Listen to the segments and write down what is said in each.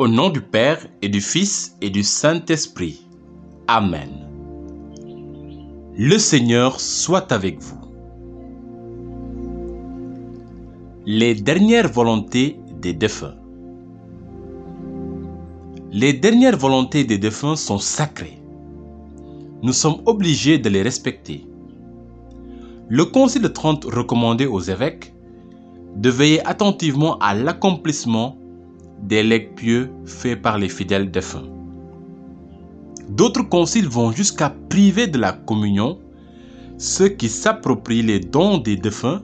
Au nom du Père et du Fils et du Saint-Esprit. Amen. Le Seigneur soit avec vous. Les dernières volontés des défunts. Les dernières volontés des défunts sont sacrées. Nous sommes obligés de les respecter. Le Concile de Trente recommandait aux évêques de veiller attentivement à l'accomplissement des legs pieux faits par les fidèles défunts. D'autres conciles vont jusqu'à priver de la communion ceux qui s'approprient les dons des défunts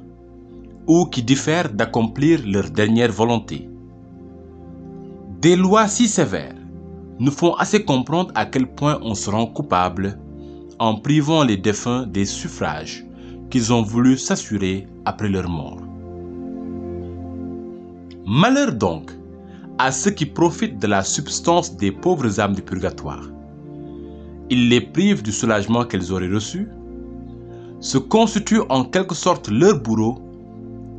ou qui diffèrent d'accomplir leur dernière volonté. Des lois si sévères nous font assez comprendre à quel point on se rend coupable en privant les défunts des suffrages qu'ils ont voulu s'assurer après leur mort. Malheur donc à ceux qui profitent de la substance des pauvres âmes du purgatoire. Ils les privent du soulagement qu'elles auraient reçu, se constituent en quelque sorte leur bourreau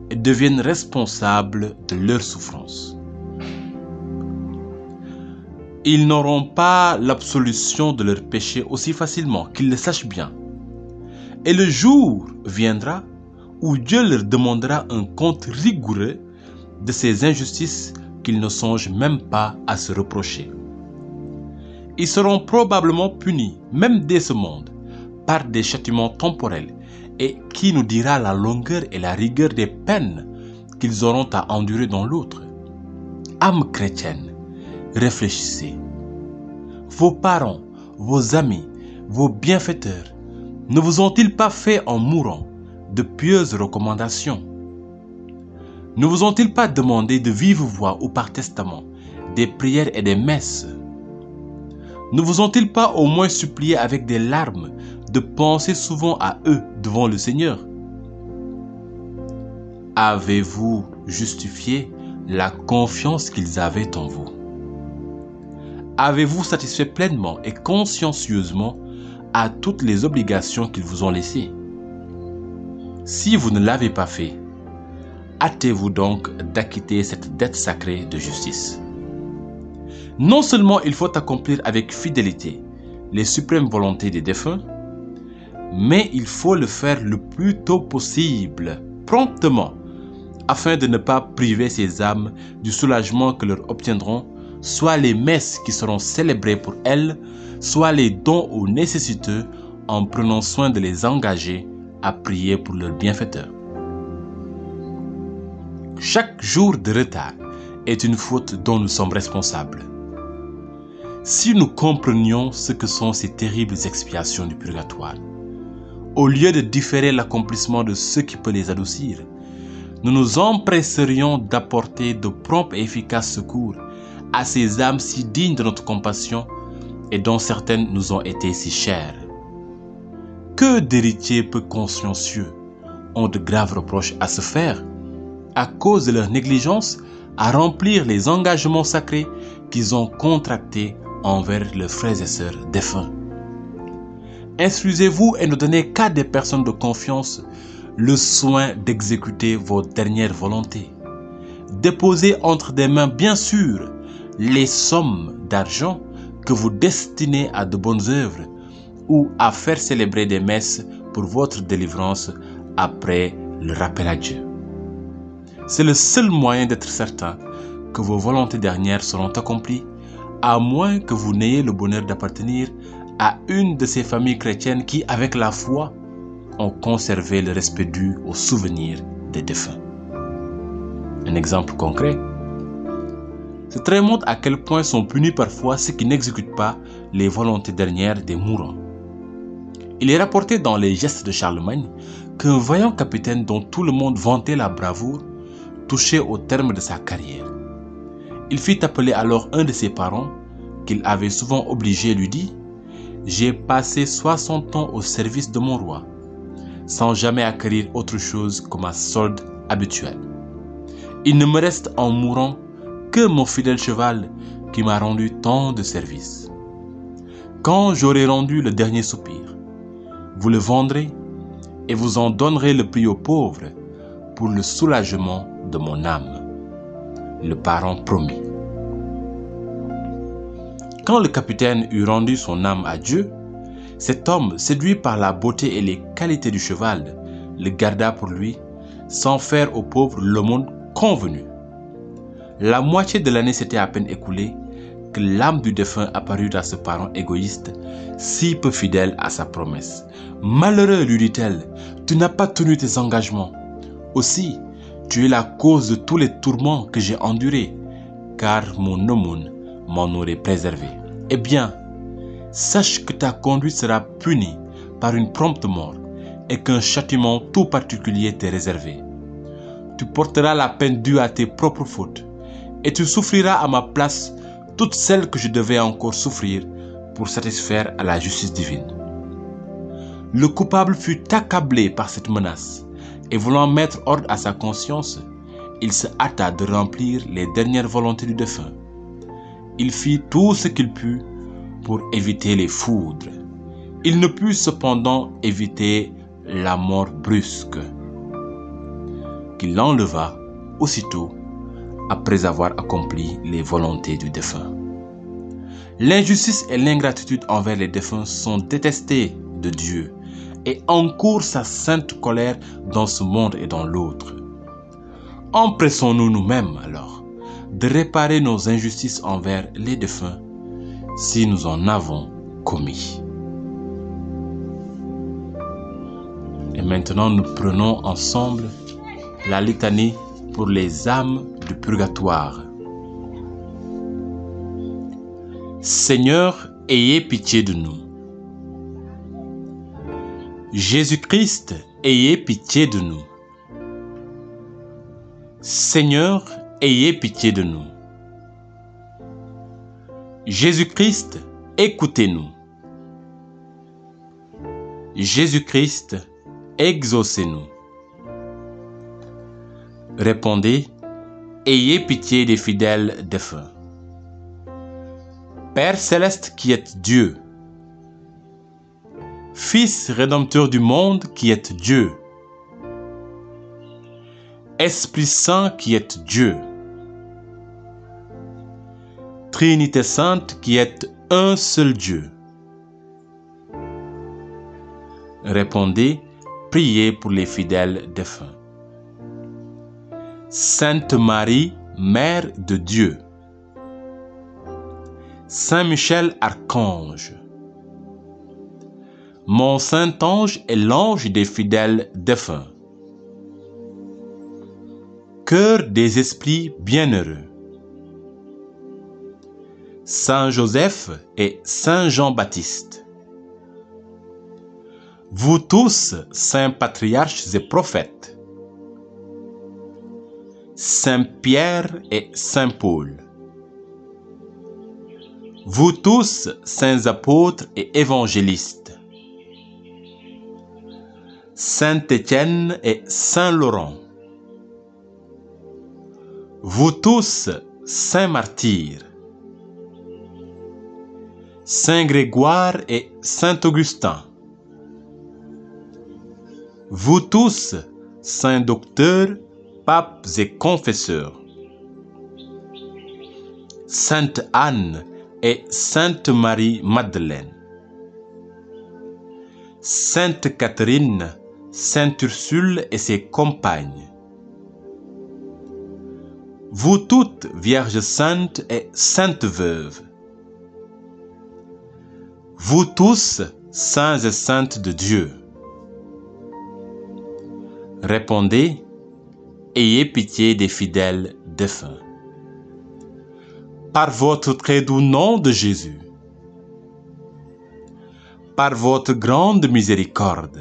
et deviennent responsables de leurs souffrances. Ils n'auront pas l'absolution de leurs péchés aussi facilement qu'ils le sachent bien. Et le jour viendra où Dieu leur demandera un compte rigoureux de ces injustices qu'ils ne songent même pas à se reprocher. Ils seront probablement punis, même dès ce monde, par des châtiments temporels, et qui nous dira la longueur et la rigueur des peines qu'ils auront à endurer dans l'autre. Âme chrétienne, réfléchissez. Vos parents, vos amis, vos bienfaiteurs, ne vous ont-ils pas fait en mourant de pieuses recommandations? Ne vous ont-ils pas demandé de vive voix ou par testament des prières et des messes? Ne vous ont-ils pas au moins supplié avec des larmes de penser souvent à eux devant le Seigneur? Avez-vous justifié la confiance qu'ils avaient en vous? Avez-vous satisfait pleinement et consciencieusement à toutes les obligations qu'ils vous ont laissées? Si vous ne l'avez pas fait, hâtez-vous donc d'acquitter cette dette sacrée de justice. Non seulement il faut accomplir avec fidélité les suprêmes volontés des défunts, mais il faut le faire le plus tôt possible, promptement, afin de ne pas priver ces âmes du soulagement que leur obtiendront soit les messes qui seront célébrées pour elles, soit les dons aux nécessiteux en prenant soin de les engager à prier pour leurs bienfaiteurs. Chaque jour de retard est une faute dont nous sommes responsables. Si nous comprenions ce que sont ces terribles expiations du purgatoire, au lieu de différer l'accomplissement de ce qui peut les adoucir, nous nous empresserions d'apporter de prompts et efficaces secours à ces âmes si dignes de notre compassion et dont certaines nous ont été si chères. Que d'héritiers peu consciencieux ont de graves reproches à se faire à cause de leur négligence à remplir les engagements sacrés qu'ils ont contractés envers leurs frères et sœurs défunts. Instruisez-vous et ne donnez qu'à des personnes de confiance le soin d'exécuter vos dernières volontés. Déposez entre des mains bien sûres les sommes d'argent que vous destinez à de bonnes œuvres ou à faire célébrer des messes pour votre délivrance après le rappel à Dieu. C'est le seul moyen d'être certain que vos volontés dernières seront accomplies, à moins que vous n'ayez le bonheur d'appartenir à une de ces familles chrétiennes qui, avec la foi, ont conservé le respect dû au souvenir des défunts. Un exemple concret. Ce trait montre à quel point sont punis parfois ceux qui n'exécutent pas les volontés dernières des mourants. Il est rapporté dans les Gestes de Charlemagne qu'un vaillant capitaine dont tout le monde vantait la bravoure touché au terme de sa carrière. Il fit appeler alors un de ses parents, qu'il avait souvent obligé, lui dit « J'ai passé 60 ans au service de mon roi, sans jamais acquérir autre chose que ma solde habituelle. Il ne me reste en mourant que mon fidèle cheval qui m'a rendu tant de services. Quand j'aurai rendu le dernier soupir, vous le vendrez et vous en donnerez le prix aux pauvres pour le soulagement de mon âme. » Le parent promit. Quand le capitaine eut rendu son âme à Dieu, cet homme, séduit par la beauté et les qualités du cheval, le garda pour lui, sans faire aux pauvres l'aumône convenue. La moitié de l'année s'était à peine écoulée que l'âme du défunt apparut à ce parent égoïste, si peu fidèle à sa promesse. « Malheureux, lui dit-elle, tu n'as pas tenu tes engagements. Aussi, tu es la cause de tous les tourments que j'ai endurés, car mon aumône m'en aurait préservé. Eh bien, sache que ta conduite sera punie par une prompte mort et qu'un châtiment tout particulier t'est réservé. Tu porteras la peine due à tes propres fautes et tu souffriras à ma place toutes celles que je devais encore souffrir pour satisfaire à la justice divine. » Le coupable fut accablé par cette menace et voulant mettre ordre à sa conscience, il se hâta de remplir les dernières volontés du défunt. Il fit tout ce qu'il put pour éviter les foudres. Il ne put cependant éviter la mort brusque, qu'il enleva aussitôt après avoir accompli les volontés du défunt. L'injustice et l'ingratitude envers les défunts sont détestées de Dieu et encourent sa sainte colère dans ce monde et dans l'autre. Empressons-nous nous-mêmes alors de réparer nos injustices envers les défunts si nous en avons commis. Et maintenant, nous prenons ensemble la litanie pour les âmes du purgatoire. Seigneur, ayez pitié de nous. Jésus-Christ, ayez pitié de nous. Seigneur, ayez pitié de nous. Jésus-Christ, écoutez-nous. Jésus-Christ, exaucez-nous. Répondez, ayez pitié des fidèles défunts. Père céleste qui êtes Dieu, Fils rédempteur du monde qui êtes Dieu, Esprit Saint qui êtes Dieu, Trinité Sainte qui êtes un seul Dieu. Répondez, priez pour les fidèles défunts. Sainte Marie, Mère de Dieu, Saint Michel Archange, mon saint ange et l'ange des fidèles défunts, cœur des esprits bienheureux, Saint Joseph et Saint Jean-Baptiste, vous tous, saints patriarches et prophètes, Saint Pierre et Saint Paul, vous tous, saints apôtres et évangélistes, Saint Étienne et Saint Laurent, vous tous, saints martyrs, Saint Grégoire et Saint Augustin, vous tous, saints docteurs, papes et confesseurs, Sainte Anne et Sainte Marie-Madeleine, Sainte Catherine, Sainte Ursule et ses compagnes, vous toutes, Vierges saintes et saintes veuves, vous tous, saints et saintes de Dieu, répondez, ayez pitié des fidèles défunts. Par votre très doux nom de Jésus, par votre grande miséricorde,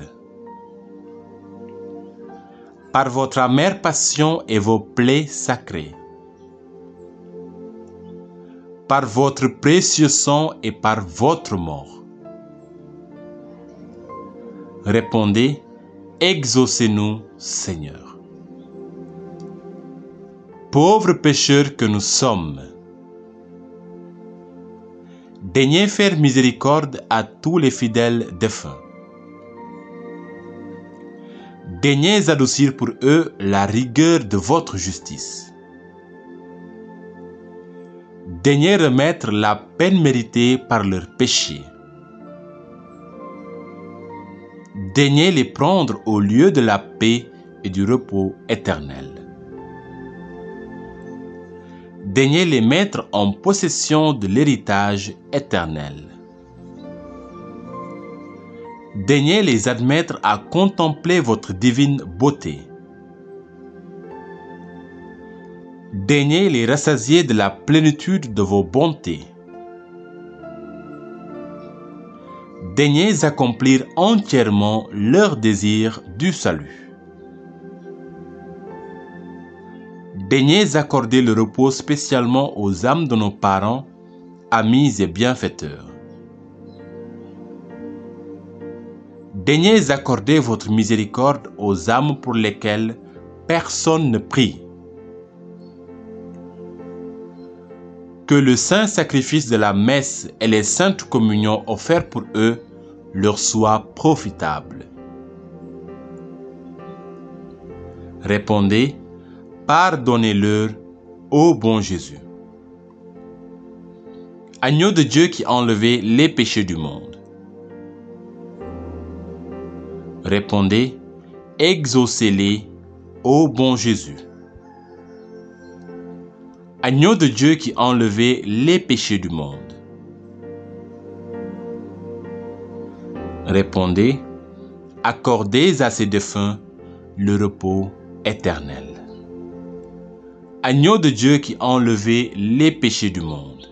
par votre amère passion et vos plaies sacrées, par votre précieux sang et par votre mort, répondez, exaucez-nous, Seigneur. Pauvres pécheurs que nous sommes, daignez faire miséricorde à tous les fidèles défunts. Daignez adoucir pour eux la rigueur de votre justice. Daignez remettre la peine méritée par leurs péchés. Daignez les prendre au lieu de la paix et du repos éternel. Daignez les mettre en possession de l'héritage éternel. Daignez les admettre à contempler votre divine beauté. Daignez les rassasier de la plénitude de vos bontés. Daignez accomplir entièrement leur désir du salut. Daignez accorder le repos spécialement aux âmes de nos parents, amis et bienfaiteurs. Daignez accorder votre miséricorde aux âmes pour lesquelles personne ne prie. Que le saint sacrifice de la messe et les saintes communions offertes pour eux leur soient profitables. Répondez, pardonnez-leur, ô bon Jésus. Agneau de Dieu qui enlevait les péchés du monde. Répondez, exaucez-les, ô bon Jésus. Agneau de Dieu qui enlevait les péchés du monde. Répondez, accordez à ces défunts le repos éternel. Agneau de Dieu qui enlevait les péchés du monde.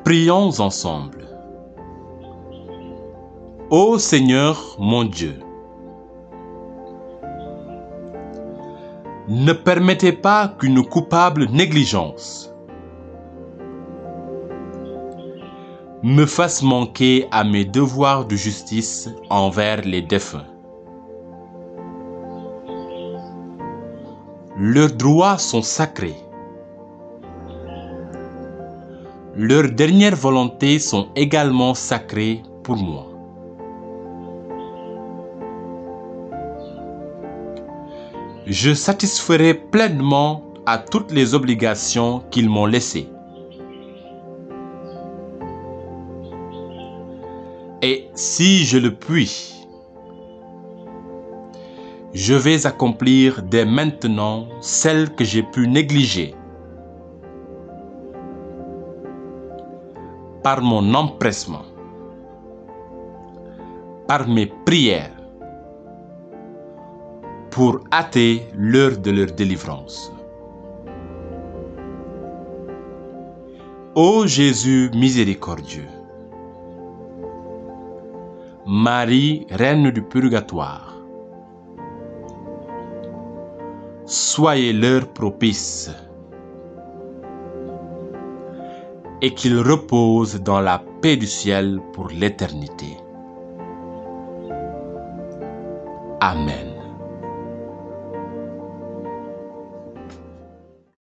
Prions ensemble. Ô Seigneur mon Dieu, ne permettez pas qu'une coupable négligence me fasse manquer à mes devoirs de justice envers les défunts. Leurs droits sont sacrés. Leurs dernières volontés sont également sacrées pour moi. Je satisferai pleinement à toutes les obligations qu'ils m'ont laissées. Et si je le puis, je vais accomplir dès maintenant celles que j'ai pu négliger. Par mon empressement, par mes prières, pour hâter l'heure de leur délivrance. Ô Jésus miséricordieux, Marie, reine du purgatoire, soyez leur propice et qu'ils reposent dans la paix du ciel pour l'éternité. Amen.